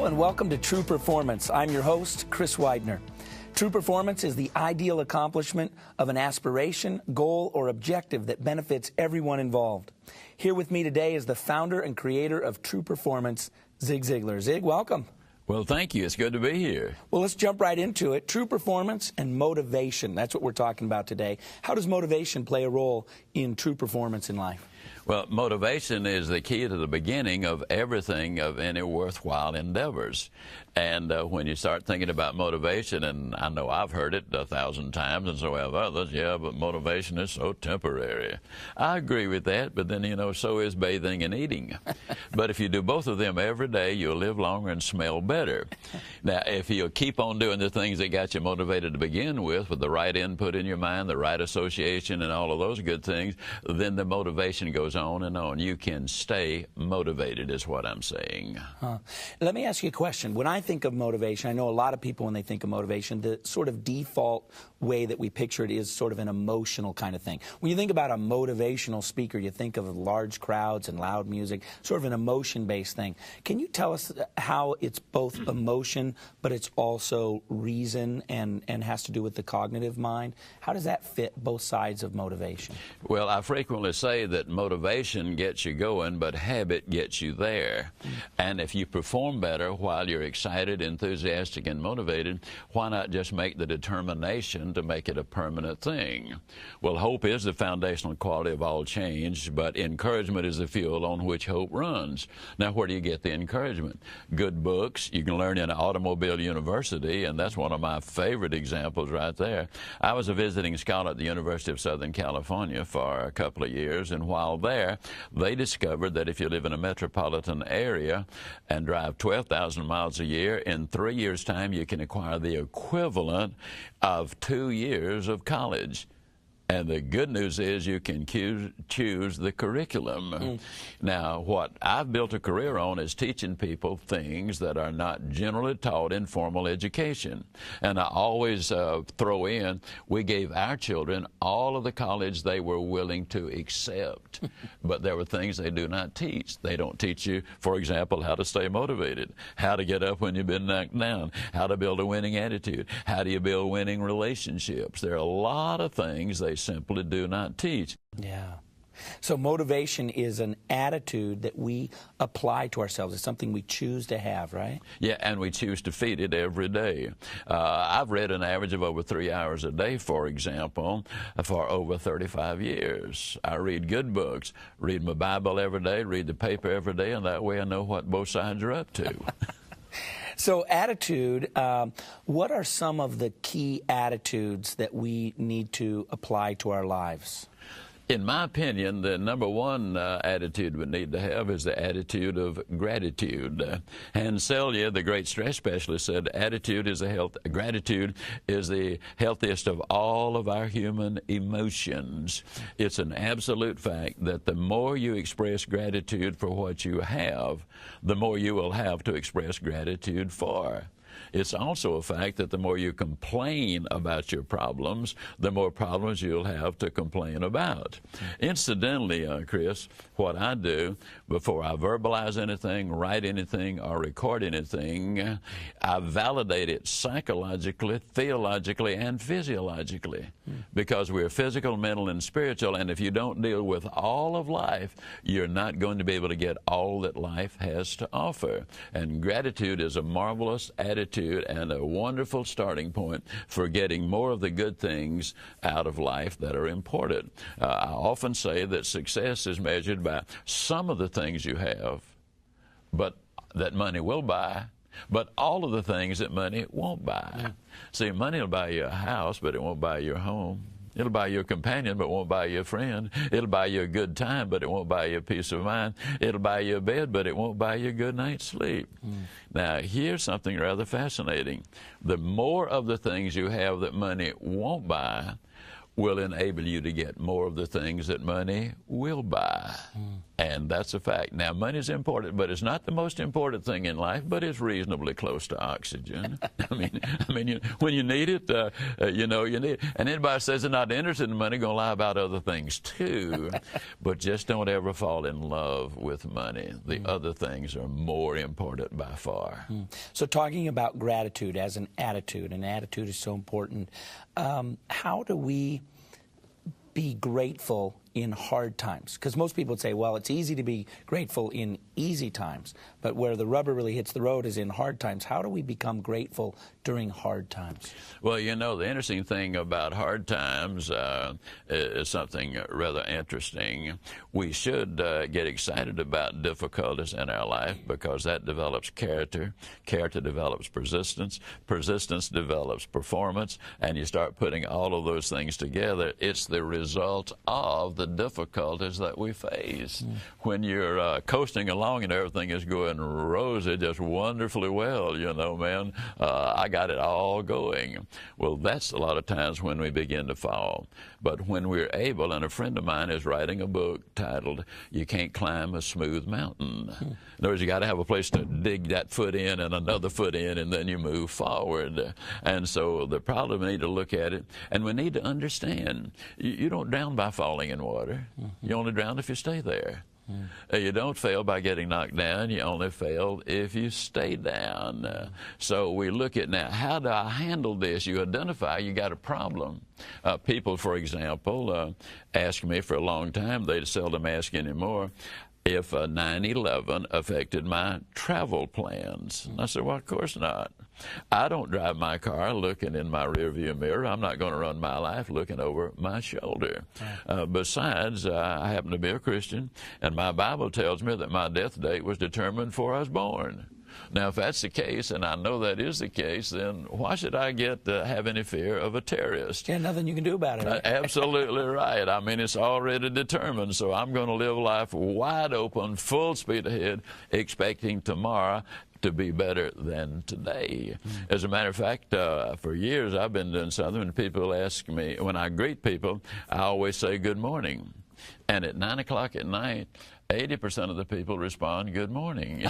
Hello and welcome to True Performance. I'm your host, Chris Widener. True performance is the ideal accomplishment of an aspiration, goal, or objective that benefits everyone involved. Here with me today is the founder and creator of True Performance, Zig Ziglar. Zig, welcome. Well, thank you. It's good to be here. Well, let's jump right into it. True performance and motivation. That's what we're talking about today. How does motivation play a role in true performance in life? Well, motivation is the key to the beginning of everything, of any worthwhile endeavors. And when you start thinking about motivation, and I know I've heard it 1,000 times, and so have others, yeah, but motivation is so temporary. I agree with that, but then, you know, so is bathing and eating. But if you do both of them every day, you'll live longer and smell better. Now, if you'll keep on doing the things that got you motivated to begin with the right input in your mind, the right association, and all of those good things, then the motivation goes on and on. You can stay motivated, is what I'm saying. Let me ask you a question. When I think of motivation, I know a lot of people, when they think of motivation, the sort of default way that we picture it is sort of an emotional kind of thing. When you think about a motivational speaker, you think of large crowds and loud music, sort of an emotion-based thing. Can you tell us how it's both emotion, but it's also reason and has to do with the cognitive mind? How does that fit both sides of motivation? Well, I frequently say that motivation gets you going, but habit gets you there. And if you perform better while you're excited, enthusiastic, and motivated, why not just make the determination to make it a permanent thing? Well, hope is the foundational quality of all change, but encouragement is the fuel on which hope runs. Now, where do you get the encouragement? Good books. You can learn in an automobile university, and that's one of my favorite examples right there. I was a visiting scholar at the University of Southern California for a couple of years, and while there, they discovered that if you live in a metropolitan area and drive 12,000 miles a year, in 3 years' time, you can acquire the equivalent of 2 years of college. And the good news is you can choose the curriculum. Now, what I've built a career on is teaching people things that are not generally taught in formal education. And I always throw in, we gave our children all of the college they were willing to accept. But there were things they do not teach. They don't teach you, for example, how to stay motivated, how to get up when you've been knocked down, how to build a winning attitude, how do you build winning relationships. There are a lot of things they simply do not teach. Yeah. So motivation is an attitude that we apply to ourselves. It's something we choose to have, right? Yeah, and we choose to feed it every day. I've read an average of over 3 hours a day, for example, for over 35 years. I read good books, read my Bible every day, read the paper every day, and that way I know what both sides are up to. So attitude, what are some of the key attitudes that we need to apply to our lives? In my opinion, the number one attitude we need to have is the attitude of gratitude. Hans Selye, the great stress specialist, said gratitude is the healthiest of all of our human emotions. It's an absolute fact that the more you express gratitude for what you have, the more you will have to express gratitude for. It's also a fact that the more you complain about your problems, the more problems you'll have to complain about. Incidentally, Chris, what I do before I verbalize anything, write anything, or record anything, I validate it psychologically, theologically, and physiologically. Because we're physical, mental, and spiritual, and if you don't deal with all of life, you're not going to be able to get all that life has to offer. And gratitude is a marvelous attitude and a wonderful starting point for getting more of the good things out of life that are important. I often say that success is measured by some of the things you have, but that money will buy, but all of the things that money won't buy. See, money will buy you a house, but it won't buy your home. It'll buy you a companion, but won't buy you a friend. It'll buy you a good time, but it won't buy you a peace of mind. It'll buy you a bed, but it won't buy you a good night's sleep. Now, here's something rather fascinating. The more of the things you have that money won't buy will enable you to get more of the things that money will buy. And that's a fact. Now, money's important, but it's not the most important thing in life, but it's reasonably close to oxygen. When you need it, you need it. And anybody says they're not interested in money, going to lie about other things too. But just don't ever fall in love with money. The other things are more important by far. So talking about gratitude as an attitude is so important. How do we be grateful in hard times? Because most people would say, well, it's easy to be grateful in easy times, but where the rubber really hits the road is in hard times. How do we become grateful during hard times? Well, the interesting thing about hard times is something rather interesting. We should get excited about difficulties in our life because that develops character. Character develops persistence. Persistence develops performance. And you start putting all of those things together. It's the result of the difficulties that we face. When you're coasting along and everything is going rosy, just wonderfully well, man, I got it all going. Well, that's a lot of times when we begin to fall. But when we're able, and a friend of mine is writing a book titled, You Can't Climb a Smooth Mountain. In other words, you got to have a place to dig that foot in and another foot in, and then you move forward. And so the problem, we need to look at it, and we need to understand, you don't drown by falling in water. You only drown if you stay there. You don't fail by getting knocked down. You only fail if you stay down. So we look at now, how do I handle this? You identify you got a problem. People, for example, ask me for a long time, they seldom ask anymore, if 9/11 affected my travel plans. I said, well, of course not. I don't drive my car looking in my rearview mirror. I'm not going to run my life looking over my shoulder. Besides, I happen to be a Christian, and my Bible tells me that my death date was determined before I was born. Now, if that's the case, and I know that is the case, then why should I have any fear of a terrorist? Yeah, nothing you can do about it. Right? Absolutely right. It's already determined, so I'm going to live life wide open, full speed ahead, expecting tomorrow to be better than today. As a matter of fact, for years I've been doing something, when people ask me, when I greet people, I always say good morning. And at 9 o'clock at night, 80% of the people respond, good morning.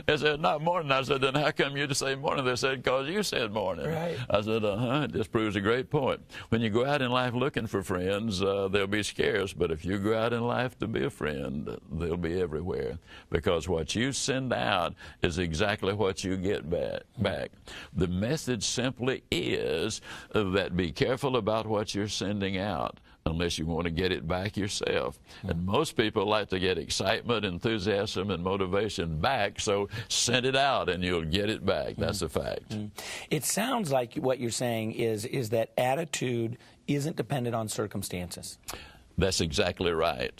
They said, not morning. I said, then how come you just say morning? They said, because you said morning. Right. I said, it just proves a great point. When you go out in life looking for friends, they'll be scarce. But if you go out in life to be a friend, they'll be everywhere. Because what you send out is exactly what you get back. The message simply is that be careful about what you're sending out, unless you want to get it back yourself. And most people like to get excitement, enthusiasm, and motivation back, so send it out and you'll get it back. That's a fact. It sounds like what you're saying is that attitude isn't dependent on circumstances. That's exactly right.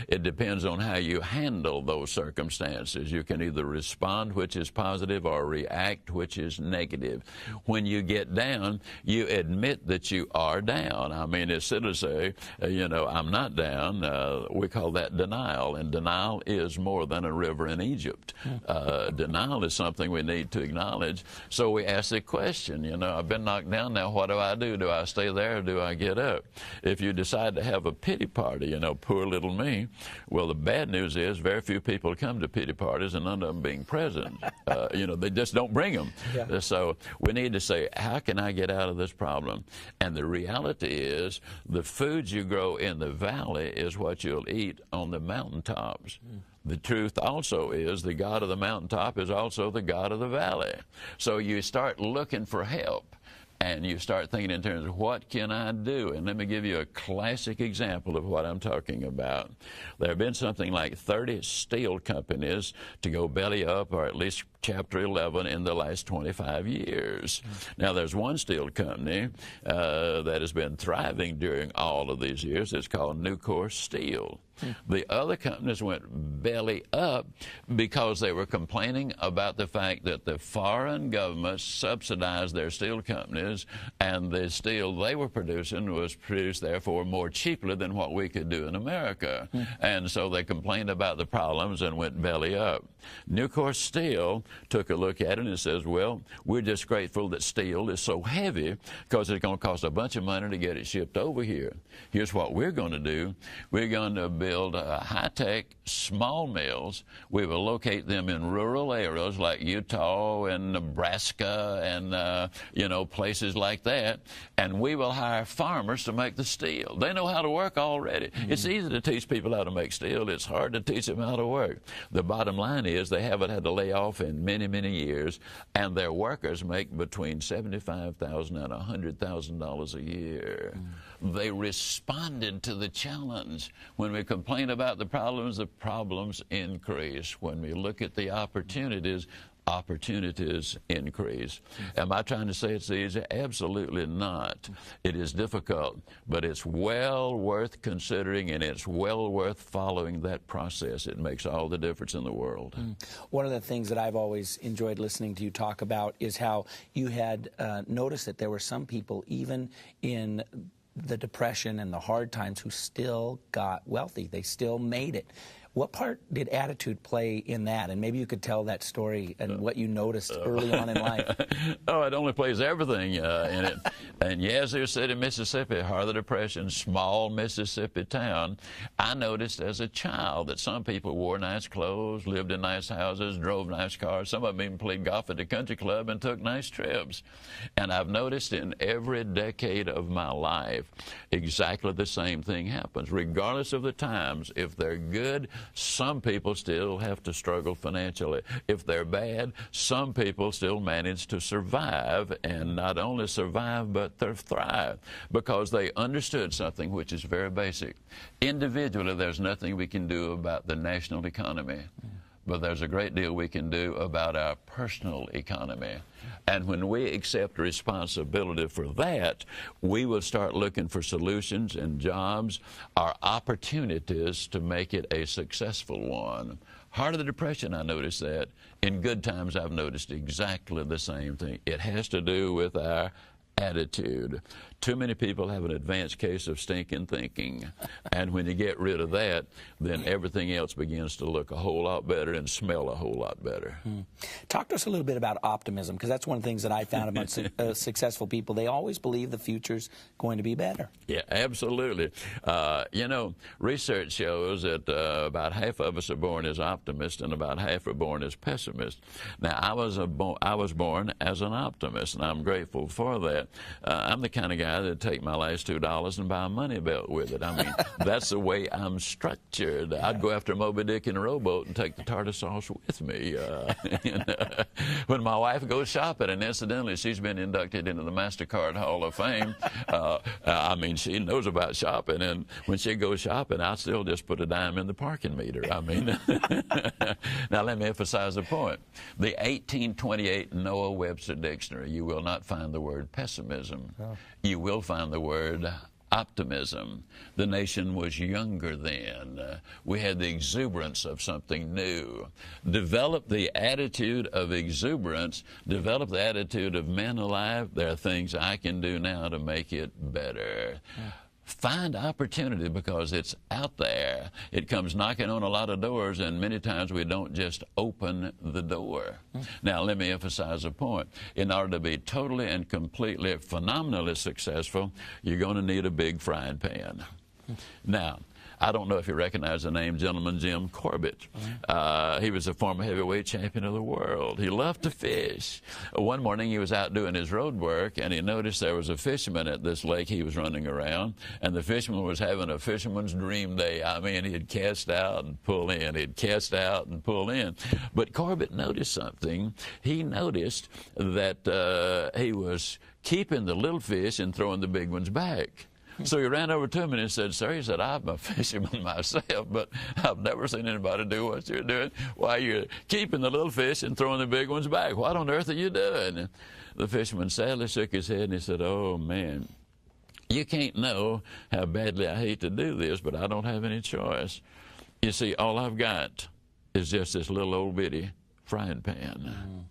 It depends on how you handle those circumstances. You can either respond, which is positive, or react, which is negative. When you get down, you admit that you are down. Instead of say, I'm not down, we call that denial. And denial is more than a river in Egypt. Denial is something we need to acknowledge. So we ask the question, I've been knocked down, now what do I do? Do I stay there or do I get up? If you decide to have a pity party, poor little me. Well, the bad news is very few people come to pity parties, and none of them being present. They just don't bring them. Yeah. So we need to say, how can I get out of this problem? And the reality is the foods you grow in the valley is what you'll eat on the mountaintops. The truth also is the God of the mountaintop is also the God of the valley. So you start looking for help. And you start thinking in terms of, what can I do? And let me give you a classic example of what I'm talking about. There have been something like 30 steel companies to go belly up, or at least Chapter 11, in the last 25 years. Now, there's one steel company that has been thriving during all of these years. It's called Nucor Steel. The other companies went belly up because they were complaining about the fact that the foreign governments subsidized their steel companies, and the steel they were producing was produced, therefore, more cheaply than what we could do in America. And so they complained about the problems and went belly up. Nucor Steel took a look at it and says, well, we're just grateful that steel is so heavy because it's going to cost a bunch of money to get it shipped over here. Here's what we're going to do. We're going to build high-tech small mills. We will locate them in rural areas like Utah and Nebraska and, you know, places like that. And we will hire farmers to make the steel. They know how to work already. It's easy to teach people how to make steel. It's hard to teach them how to work. The bottom line is they haven't had to lay off in many, many years, and their workers make between $75,000 and $100,000 a year. They responded to the challenge. When we complain about the problems increase. When we look at the opportunities increase. Am I trying to say it's easy? Absolutely not. It is difficult, but it's well worth considering, and it's well worth following that process. It makes all the difference in the world. One of the things that I've always enjoyed listening to you talk about is how you had noticed that there were some people, even in the Depression and the hard times, who still got wealthy. They still made it. What part did attitude play in that? And maybe you could tell that story and what you noticed early on in life. Oh, it only plays everything in it. In Yazoo City, Mississippi, heart of the Depression, small Mississippi town, I noticed as a child that some people wore nice clothes, lived in nice houses, drove nice cars. Some of them even played golf at the country club and took nice trips. And I've noticed in every decade of my life, exactly the same thing happens. Regardless of the times, if they're good, some people still have to struggle financially. If they're bad, some people still manage to survive, and not only survive, but they thrive, because they understood something which is very basic. Individually, there's nothing we can do about the national economy, but there's a great deal we can do about our personal economy. And when we accept responsibility for that, we will start looking for solutions and jobs or opportunities to make it a successful one. Heart of the Depression, I noticed that. In good times, I've noticed exactly the same thing. It has to do with our attitude. Too many people have an advanced case of stinking thinking. And when you get rid of that, then everything else begins to look a whole lot better and smell a whole lot better. Talk to us a little bit about optimism, because that's one of the things that I found among successful people. They always believe the future's going to be better. Yeah, absolutely. You know, research shows that about half of us are born as optimists and about half are born as pessimists. Now, I was born as an optimist, and I'm grateful for that. I'm the kind of guy that'd take my last $2 and buy a money belt with it. I mean, that's the way I'm structured. I'd go after Moby Dick in a rowboat and take the tartar sauce with me. When my wife goes shopping, and incidentally, she's been inducted into the MasterCard Hall of Fame. I mean, she knows about shopping, and when she goes shopping, I still just put a dime in the parking meter. I mean, now let me emphasize the point. The 1828 Noah Webster Dictionary, you will not find the word pessimism. You will find the word optimism. The nation was younger then. We had the exuberance of something new. Develop the attitude of exuberance. Develop the attitude of, man alive, there are things I can do now to make it better. Find opportunity, because it's out there. It comes knocking on a lot of doors, and many times we don't just open the door. Now, let me emphasize a point. In order to be totally and completely, phenomenally successful, you're going to need a big frying pan. Now, I don't know if you recognize the name Gentleman Jim Corbett. He was a former heavyweight champion of the world. He loved to fish. One morning he was out doing his road work, and he noticed there was a fisherman at this lake he was running around, and the fisherman was having a fisherman's dream day. I mean, he'd cast out and pull in. He'd cast out and pull in. But Corbett noticed something. He noticed that he was keeping the little fish and throwing the big ones back. So he ran over to him and he said, "Sir," he said, "I'm a fisherman myself, but I've never seen anybody do what you're doing. Why, you're keeping the little fish and throwing the big ones back. What on earth are you doing?" And the fisherman sadly shook his head and he said, "Oh, man, you can't know how badly I hate to do this, but I don't have any choice. You see, all I've got is just this little old bitty frying pan."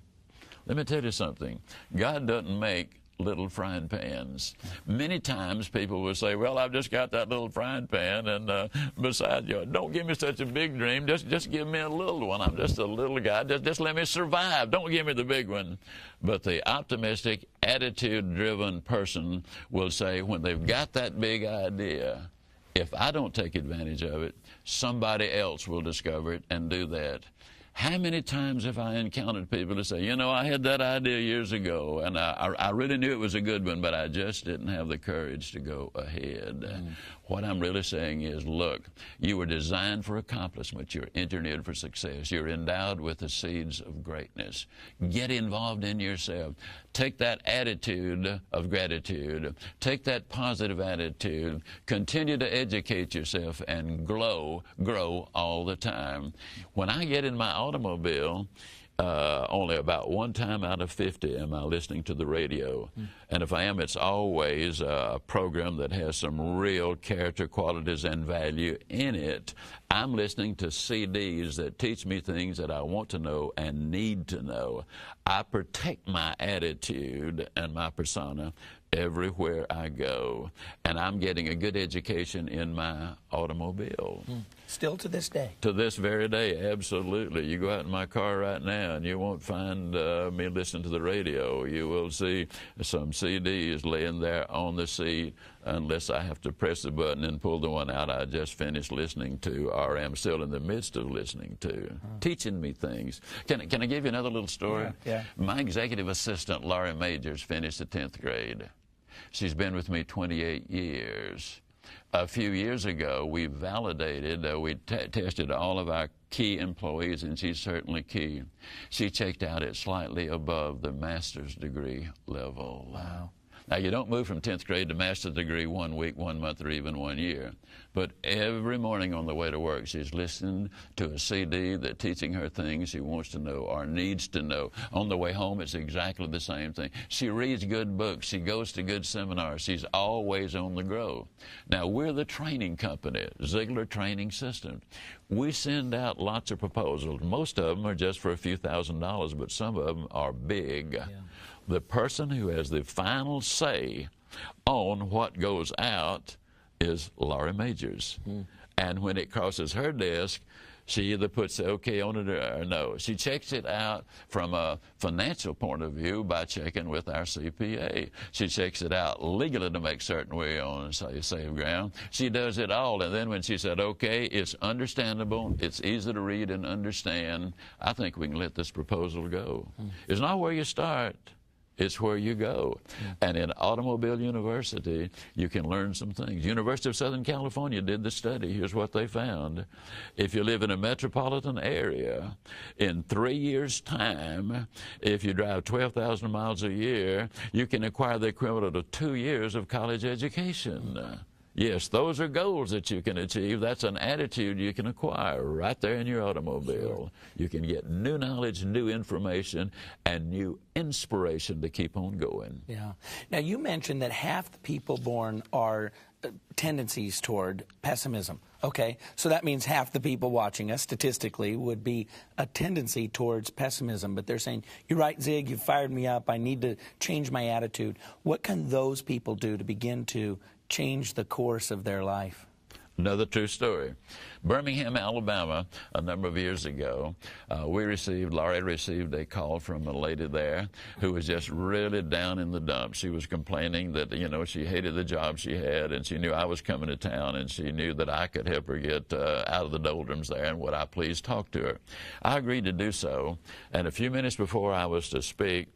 Let me tell you something. God doesn't make little frying pans. Many times people will say, well, I've just got that little frying pan, and besides, don't give me such a big dream, just give me a little one. I'm just a little guy, just let me survive. Don't give me the big one. But the optimistic, attitude-driven person will say, when they've got that big idea, if I don't take advantage of it, somebody else will discover it and do that. How many times have I encountered people who say, I had that idea years ago, and I really knew it was a good one, but I just didn't have the courage to go ahead. What I'm really saying is, look, you were designed for accomplishment. You're engineered for success. You're endowed with the seeds of greatness. Get involved in yourself. Take that attitude of gratitude. Take that positive attitude. Continue to educate yourself and grow all the time. When I get in my automobile, only about one time out of 50 am I listening to the radio. And if I am, it's always a program that has some real character qualities and value in it. I'm listening to CDs that teach me things that I want to know and need to know. I protect my attitude and my persona everywhere I go, and I'm getting a good education in my automobile. Still to this day? To this very day, absolutely. You go out in my car right now, and you won't find me listening to the radio. You will see some CDs laying there on the seat, unless I have to press the button and pull the one out I just finished listening to, or am still in the midst of listening to, teaching me things. Can I give you another little story? Yeah. My executive assistant, Laurie Majors, finished the 10th grade. She's been with me 28 years. A few years ago, we validated, we tested all of our key employees, and she's certainly key. She checked out at slightly above the master's degree level. Wow. Now, you don't move from 10th grade to master's degree 1 week, 1 month, or even 1 year. But every morning on the way to work, she's listening to a CD that's teaching her things she wants to know or needs to know. On the way home, it's exactly the same thing. She reads good books. She goes to good seminars. She's always on the grow. Now, we're the training company, Ziglar Training System. We send out lots of proposals. Most of them are just for a few $1,000s, but some of them are big. Yeah. The person who has the final say on what goes out is Laurie Majors. And when it crosses her desk, she either puts the OK on it or no. She checks it out from a financial point of view by checking with our CPA. She checks it out legally to make certain we're on safe ground. She does it all, and then when she said, OK, it's understandable, it's easy to read and understand, I think we can let this proposal go. It's not where you start. It's where you go. And in Automobile University, you can learn some things. University of Southern California did the study. Here's what they found. If you live in a metropolitan area, in 3 years' time, if you drive 12,000 miles a year, you can acquire the equivalent of 2 years of college education. Yes, those are goals that you can achieve. That's an attitude you can acquire right there in your automobile. You can get new knowledge, new information, and new inspiration to keep on going. Yeah. Now, you mentioned that half the people born are tendencies toward pessimism. Okay, so that means half the people watching us, statistically, would be a tendency towards pessimism. But they're saying, you're right, Zig, you fired me up, I need to change my attitude. What can those people do to begin to change the course of their life? Another true story. Birmingham, Alabama, a number of years ago, Laurie received a call from a lady there who was just really down in the dumps. She was complaining that, she hated the job she had, and she knew I was coming to town, and she knew that I could help her get out of the doldrums there, and would I please talk to her. I agreed to do so, and a few minutes before I was to speak,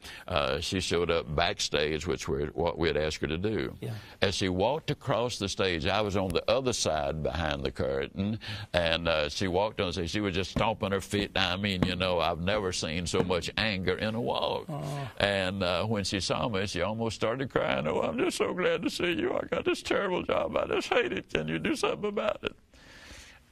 she showed up backstage, which were what we had asked her to do. Yeah. As she walked across the stage, I was on the other side behind the curtain, and she walked on the stage. She was just stomping her feet. I mean, I've never seen so much anger in a walk. Oh. And when she saw me, she almost started crying. Oh, I'm just so glad to see you. I got this terrible job. I just hate it. Can you do something about it?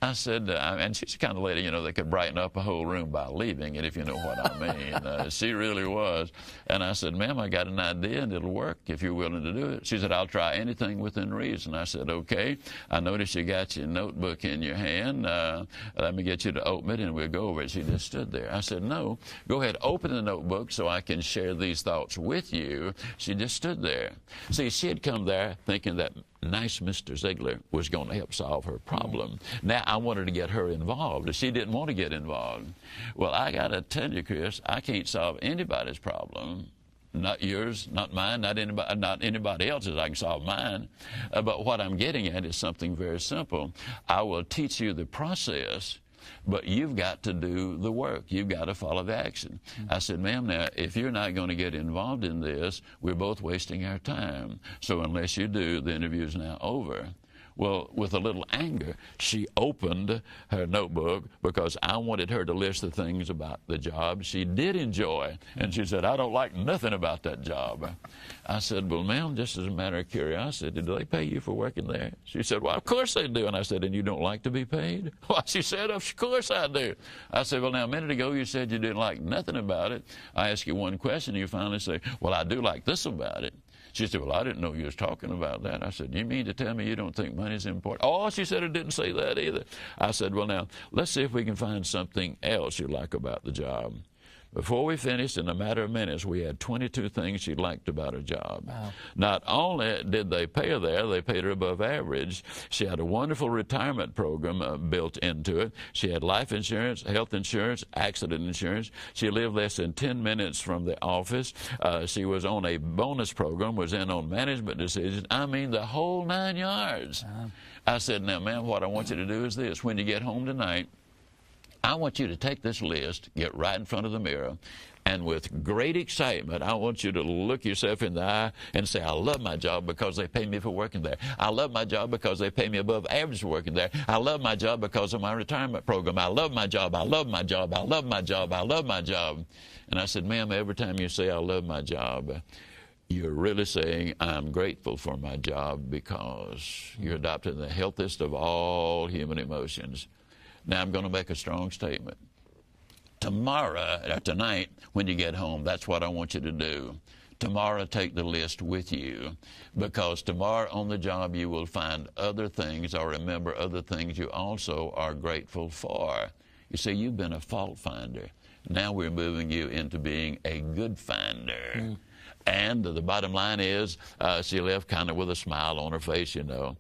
I said, and she's the kind of lady, you know, that could brighten up a whole room by leaving it, if you know what I mean. She really was. And I said, ma'am, I got an idea, and it'll work if you're willing to do it. She said, I'll try anything within reason. I said, okay. I noticed you got your notebook in your hand. Let me get you to open it, and we'll go over it. She just stood there. I said, no, go ahead, open the notebook so I can share these thoughts with you. She just stood there. See, she had come there thinking that nice Mr. Ziglar was going to help solve her problem. Now, I wanted to get her involved. She didn't want to get involved. Well, I got to tell you, Chris, I can't solve anybody's problem. Not yours, not mine, not anybody else's. I can solve mine. But what I'm getting at is something very simple. I will teach you the process, but you've got to do the work. You've got to follow the action. I said, ma'am, now, if you're not going to get involved in this, we're both wasting our time. So unless you do, the interview's now over. Well, with a little anger, she opened her notebook because I wanted her to list the things about the job she did enjoy. And she said, I don't like nothing about that job. I said, well, ma'am, just as a matter of curiosity, do they pay you for working there? She said, well, of course they do. And I said, and you don't like to be paid? Well, she said, of course I do. I said, well, now, a minute ago you said you didn't like nothing about it. I asked you one question, and you finally say, well, I do like this about it. She said, well, I didn't know you was talking about that. I said, you mean to tell me you don't think money's important? Oh, she said, it didn't say that either. I said, well, now, let's see if we can find something else you like about the job. Before we finished, in a matter of minutes, we had 22 things she liked about her job. Wow. Not only did they pay her there, they paid her above average. She had a wonderful retirement program built into it. She had life insurance, health insurance, accident insurance. She lived less than 10 minutes from the office. She was on a bonus program, was in on management decisions. I mean, the whole 9 yards. Wow. I said, now, ma'am, what I want you to do is this. When you get home tonight, I want you to take this list, get right in front of the mirror, and with great excitement, I want you to look yourself in the eye and say, I love my job because they pay me for working there. I love my job because they pay me above average for working there. I love my job because of my retirement program. I love my job. I love my job. I love my job. I love my job. And I said, ma'am, every time you say, I love my job, you're really saying, I'm grateful for my job because you're adopting the healthiest of all human emotions. Now, I'm going to make a strong statement. Tonight, when you get home, that's what I want you to do. Tomorrow, take the list with you, because tomorrow on the job, you will find other things or remember other things you also are grateful for. You see, you've been a fault finder. Now we're moving you into being a good finder. And the bottom line is, she left kind of with a smile on her face, you know.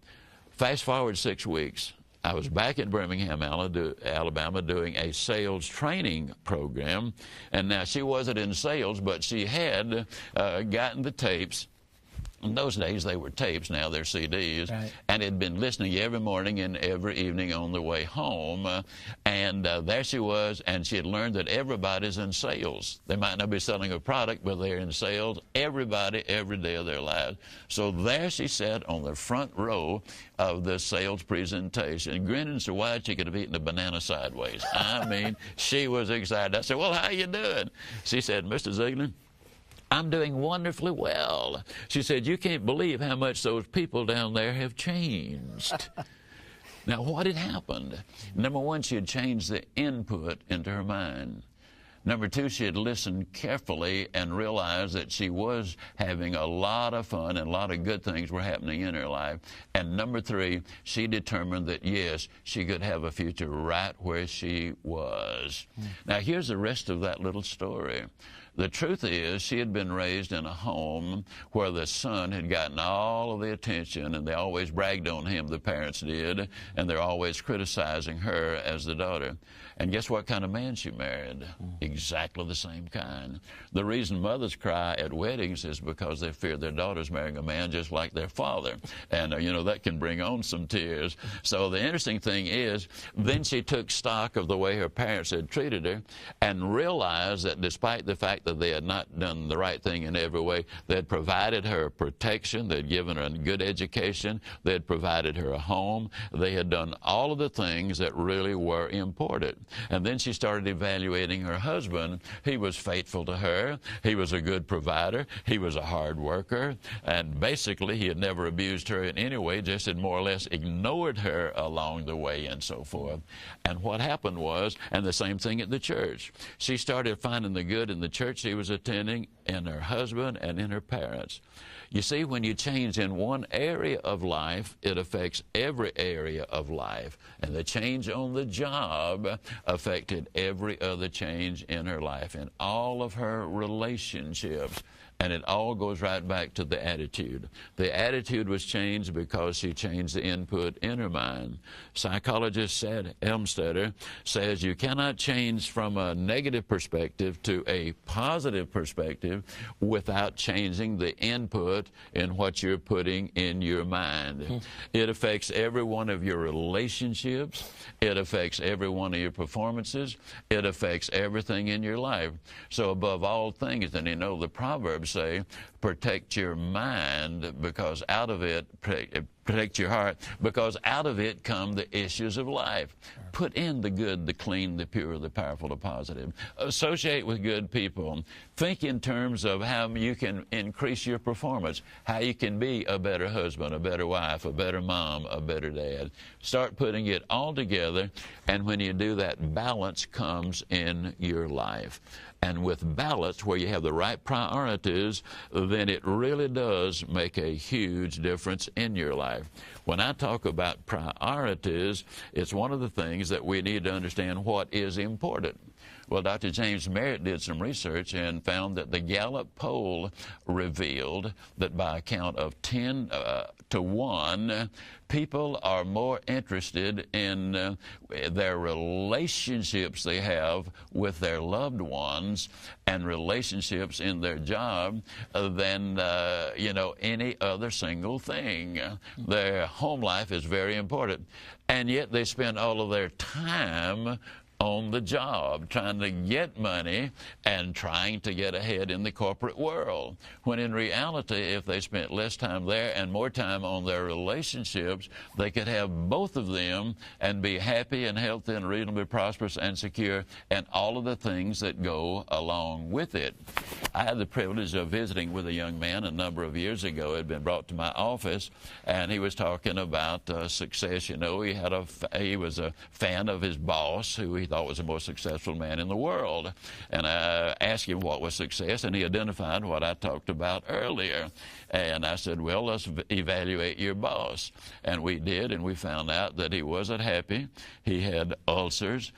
Fast forward 6 weeks. I was back in Birmingham, Alabama, doing a sales training program. And now she wasn't in sales, but she had gotten the tapes. In those days, they were tapes. Now they're CDs. Right. And had been listening every morning and every evening on the way home. And there she was, and she had learned that everybody's in sales. They might not be selling a product, but they're in sales. Everybody, every day of their lives. So there she sat on the front row of the sales presentation, grinning so wide she could have eaten a banana sideways. I mean, she was excited. I said, well, how you doing? She said, Mr. Ziglar, I'm doing wonderfully well. She said, you can't believe how much those people down there have changed. Now, what had happened? Number one, she had changed the input into her mind. Number two, she had listened carefully and realized that she was having a lot of fun and a lot of good things were happening in her life. And number three, she determined that, yes, she could have a future right where she was. Now, here's the rest of that little story. The truth is, she had been raised in a home where the son had gotten all of the attention, and they always bragged on him, the parents did, and they're always criticizing her as the daughter. And guess what kind of man she married? Exactly the same kind. The reason mothers cry at weddings is because they fear their daughter's marrying a man just like their father. And, you know, that can bring on some tears. So the interesting thing is, then she took stock of the way her parents had treated her and realized that despite the fact that they had not done the right thing in every way. They had provided her protection. They had given her a good education. They had provided her a home. They had done all of the things that really were important. And then she started evaluating her husband. He was faithful to her. He was a good provider. He was a hard worker. And basically, he had never abused her in any way, just had more or less ignored her along the way and so forth. And what happened was, and the same thing at the church, she started finding the good in the church she was attending, in her husband, and in her parents. You see, when you change in one area of life, it affects every area of life. And the change on the job affected every other change in her life, in all of her relationships. And it all goes right back to the attitude. The attitude was changed because she changed the input in her mind. Psychologist Elmstetter says you cannot change from a negative perspective to a positive perspective without changing the input in what you're putting in your mind. It affects every one of your relationships. It affects every one of your performances. It affects everything in your life. So above all things, and you know the Proverbs say, protect your mind, because out of it, protect your heart, because out of it come the issues of life. Put in the good, the clean, the pure, the powerful, the positive. Associate with good people. Think in terms of how you can increase your performance, how you can be a better husband, a better wife, a better mom, a better dad. Start putting it all together, and when you do that, balance comes in your life. And with balance, where you have the right priorities, then it really does make a huge difference in your life. When I talk about priorities, it's one of the things that we need to understand what is important. Well, Dr. James Merritt did some research and found that the Gallup poll revealed that by a count of 10 to 1, people are more interested in their relationships they have with their loved ones and relationships in their job than, any other single thing. Their home life is very important, and yet they spend all of their time on the job, trying to get money and trying to get ahead in the corporate world. When in reality, if they spent less time there and more time on their relationships, they could have both of them and be happy and healthy and reasonably prosperous and secure, and all of the things that go along with it. I had the privilege of visiting with a young man a number of years ago. He had been brought to my office, and he was talking about success. You know, he was a fan of his boss, who he thought was the most successful man in the world. And I asked him what was success, and he identified what I talked about earlier. And I said, well, let's evaluate your boss. And we did, and we found out that he wasn't happy. He had ulcers.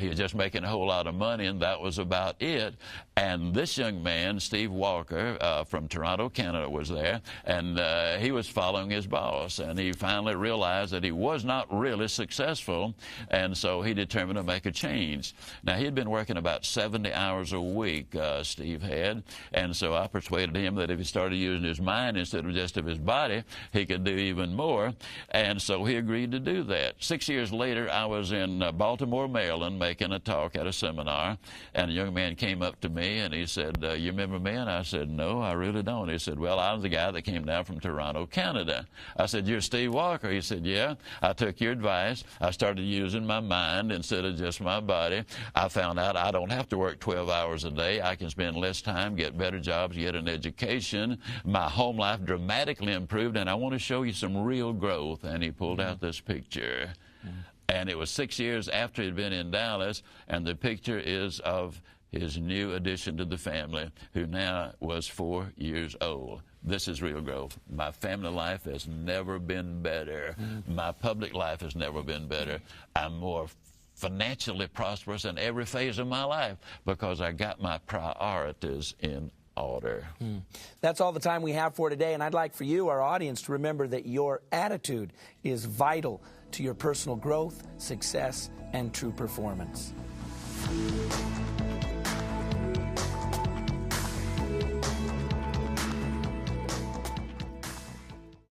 He was just making a whole lot of money, and that was about it. And this young man, Steve Walker, from Toronto, Canada, was there, and he was following his boss. And he finally realized that he was not really successful, and so he determined to make a change. Now, he had been working about 70 hours a week, Steve had, and so I persuaded him that if he started using his mind instead of just of his body, he could do even more, and so he agreed to do that. 6 years later, I was in Baltimore, Maryland, making a talk at a seminar, and a young man came up to me, and he said, you remember me? And I said, no, I really don't. He said, well, I was the guy that came down from Toronto, Canada. I said, you're Steve Walker? He said, yeah. I took your advice. I started using my mind instead of just my body. I found out I don't have to work 12 hours a day. I can spend less time, get better jobs, get an education. My home life dramatically improved, and I want to show you some real growth. And he pulled out this picture. And it was 6 years after he'd been in Dallas, and the picture is of his new addition to the family, who now was 4 years old. This is real growth. My family life has never been better. My public life has never been better. I'm more financially prosperous in every phase of my life because I got my priorities in order. That's all the time we have for today, and I'd like for you, our audience, to remember that your attitude is vital to your personal growth, success, and true performance.